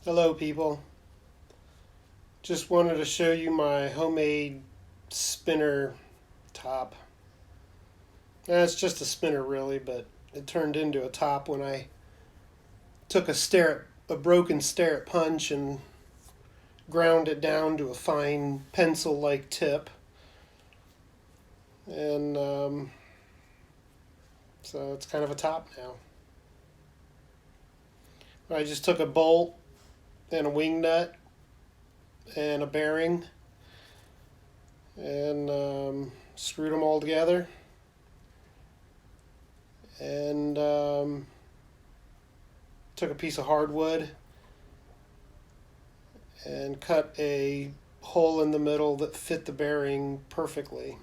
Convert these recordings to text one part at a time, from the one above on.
Hello people, just wanted to show you my homemade spinner top. It's just a spinner really, but it turned into a top when I took a broken starrett punch and ground it down to a fine pencil-like tip. And so it's kind of a top now. I just took a bolt and a wing nut and a bearing and screwed them all together and took a piece of hardwood and cut a hole in the middle that fit the bearing perfectly.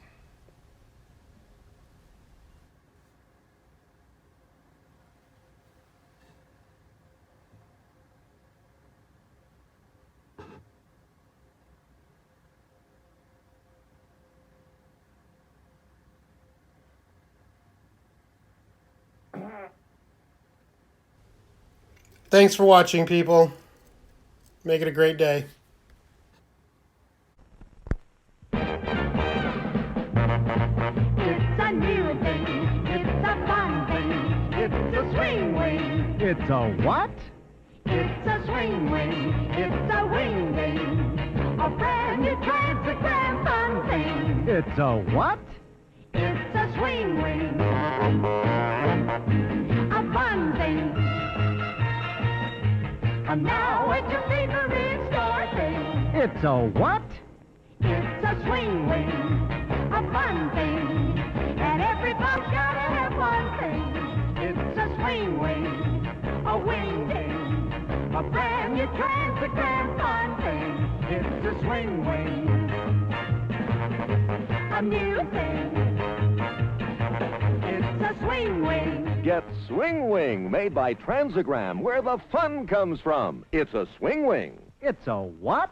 Thanks for watching, people. Make it a great day. It's a new thing. It's a fun thing. It's a swing wing. It's a what? It's a swing wing. It's a wing wing. A brand new transgram fun thing. It's a what? It's a swing wing. A fun thing. And now it's your favorite store thing. It's a what? It's a swing wing, a fun thing, and everybody's gotta have one thing. It's a swing wing, a wing thing, a brand new transgram fun thing. It's a swing wing, a new thing. It's a swing wing. Get Swing Wing, made by Transagram, where the fun comes from. It's a swing wing. It's a what?